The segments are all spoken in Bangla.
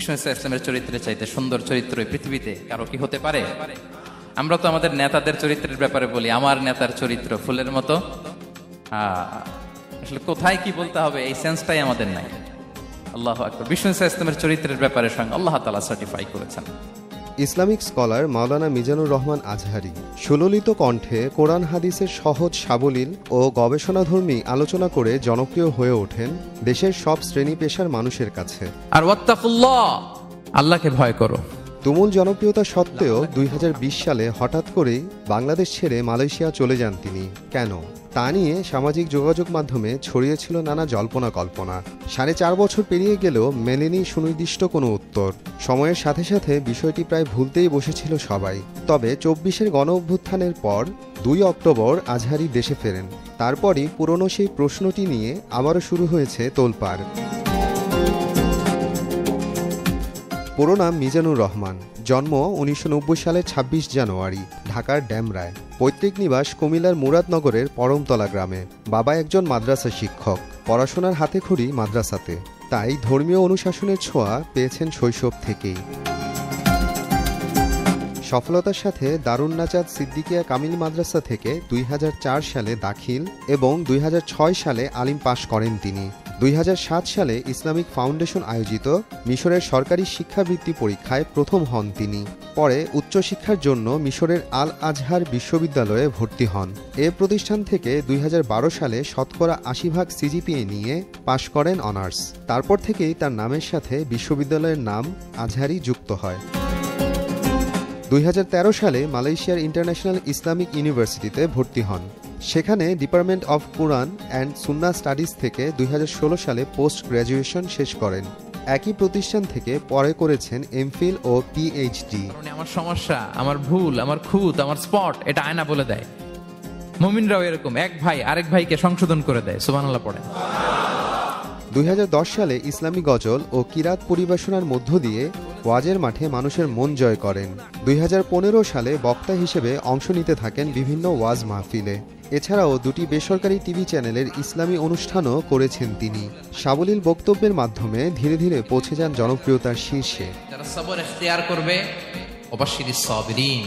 বিষ্ণু ইসলামের চরিত্রের চাইতে সুন্দর চরিত্র এই পৃথিবীতে কারো কি হতে পারে? আমরা তো আমাদের নেতাদের চরিত্রের ব্যাপারে বলি, আমার নেতার চরিত্র ফুলের মতো। আসলে কোথায় কি বলতে হবে এই সেন্সটাই আমাদের নাই। আল্লাহু আকবার। বিষ্ণু ইসলামের চরিত্রের ব্যাপারে স্বয়ং আল্লাহ তাআলা সার্টিফাই করেছেন। ইসলামিক স্কলার মাওলানা মিজানুর রহমান আজহারী সুললিত কণ্ঠে কোরআন হাদিসের সহজ সাবলীল ও গবেষণাধর্মী আলোচনা করে জনপ্রিয় হয়ে ওঠেন দেশের সব শ্রেণী পেশার মানুষের কাছে। আর ওয়াত্তাকুল্লাহ, আল্লাহকে ভয় করো। তুমুল জনপ্রিয়তা সত্ত্বেও 2020 সালে হঠাৎ করেই বাংলাদেশ ছেড়ে মালয়েশিয়া চলে যান তিনি। কেন? তা নিয়ে সামাজিক যোগাযোগ মাধ্যমে ছড়িয়েছিল নানা জল্পনা কল্পনা। 4.5 বছর পেরিয়ে গেলেও মেলেনি সুনির্দিষ্ট কোনো উত্তর। সময়ের সাথে সাথে বিষয়টি প্রায় ভুলতেই বসেছিল সবাই। তবে 24-এর গণ অভ্যুত্থানের পর 2 অক্টোবর আজহারী দেশে ফেরেন। তারপরই পুরনো সেই প্রশ্নটি নিয়ে আবারও শুরু হয়েছে তোলপাড়। পুরো নাম মিজানুর রহমান, জন্ম 1990 সালের 26 জানুয়ারি, ঢাকার ড্যামরায়। পৈতৃক নিবাস কুমিল্লার মুরাদনগরের পরমতলা গ্রামে। বাবা একজন মাদ্রাসা শিক্ষক, পড়াশোনার হাতেখড়ি মাদ্রাসাতে, তাই ধর্মীয় অনুশাসনের ছোঁয়া পেয়েছেন শৈশব থেকেই। সফলতার সাথে দারুন নাজাত সিদ্দিকিয়া কামিল মাদ্রাসা থেকে 2004 সালে দাখিল এবং 2006 সালে আলিম পাশ করেন তিনি। 2007 সালে ইসলামিক ফাউন্ডেশন আয়োজিত মিশরের সরকারি শিক্ষাবৃত্তি পরীক্ষায় প্রথম হন তিনি। পরে উচ্চশিক্ষার জন্য মিশরের আল আজহার বিশ্ববিদ্যালয়ে ভর্তি হন। এ প্রতিষ্ঠান থেকে 2012 সালে শতকরা 80% সিজিপিএ নিয়ে পাশ করেন অনার্স। তারপর থেকেই তার নামের সাথে বিশ্ববিদ্যালয়ের নাম আজহারী যুক্ত হয়। 2013 সালে মালয়েশিয়ার ইন্টারন্যাশনাল ইসলামিক ইউনিভার্সিটিতে ভর্তি হন। সেখানে department of Quran and Sunnah studies থেকে 2016 সালে পোস্ট গ্র্যাজুয়েশন শেষ করেন। একই প্রতিষ্ঠান থেকে পরে করেছেন এমফিল ও পিএইচডি। আমার সমস্যা, আমার ভুল, আমার খুঁত, আমার স্পট, এটা আয়না বলে দেয়। মুমিনরাও এরকম, এক ভাই আরেক ভাইকে সংশোধন করে দেয়। সুবহানাল্লাহ পড়েন। 2010 সালে ইসলামী গজল ও কিরাত পরিবেশনার মধ্য দিয়ে ওয়াজের মাঠে মানুষের মন জয় করেন। 2015 সালে বক্তা হিসেবে অংশ নিতে থাকেন বিভিন্ন ওয়াজ মাহফিলে। এছাড়াও 2টি বেসরকারি টিভি চ্যানেলের ইসলামী অনুষ্ঠানও করেছেন তিনি। সাবলীল বক্তব্যের মাধ্যমে ধীরে ধীরে পৌঁছে যান জনপ্রিয়তার শীর্ষে। যারা সবর ইখতিয়ার করবে, ওয়াবাশশিরিস সাবিরিন,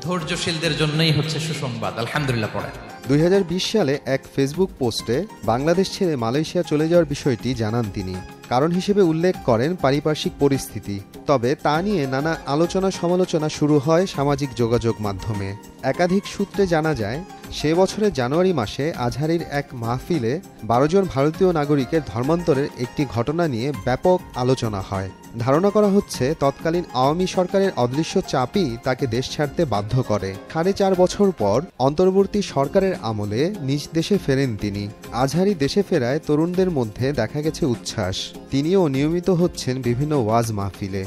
ধৈর্যশীলদের জন্যই হচ্ছে সুসংবাদ। আলহামদুলিল্লাহ পড়েন। 2020 সালে এক ফেসবুক পোস্টে বাংলাদেশ ছেড়ে মালয়েশিয়া চলে যাওয়ার বিষয়টি জানান তিনি। কারণ হিসেবে উল্লেখ করেন পারিপার্শ্বিক পরিস্থিতি। তবে তা নিয়ে নানা আলোচনা সমালোচনা শুরু হয় সামাজিক যোগাযোগ মাধ্যমে। একাধিক সূত্রে জানা যায়, সে বছরের জানুয়ারি মাসে আজহারীর এক মাহফিলে 12 জন ভারতীয় নাগরিকের ধর্মান্তরের একটি ঘটনা নিয়ে ব্যাপক আলোচনা হয়। ধারণা করা হচ্ছে তৎকালীন আওয়ামী সরকারের অদৃশ্য চাপই তাকে দেশ ছাড়তে বাধ্য করে। 4.5 বছর পর অন্তর্বর্তী সরকারের আমলে নিজ দেশে ফেরেন তিনি। আজহারী দেশে ফেরায় তরুণদের মধ্যে দেখা গেছে উচ্ছ্বাস। তিনিও নিয়মিত হচ্ছেন বিভিন্ন ওয়াজ মাহফিলে।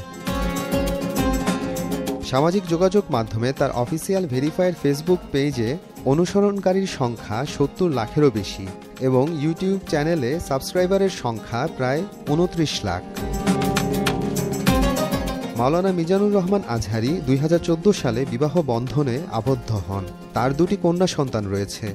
সামাজিক যোগাযোগ মাধ্যমে তার অফিসিয়াল ভেরিফাইড ফেসবুক পেজে অনুসরণকারীর সংখ্যা 70 লাখেরও বেশি এবং ইউটিউব চ্যানেলে সাবস্ক্রাইবারের সংখ্যা প্রায় 29 লাখ। মাওলানা মিজানুর রহমান আজহারী 2014 সালে বিবাহ বন্ধনে আবদ্ধ হন। তার 2টি কন্যা সন্তান রয়েছে।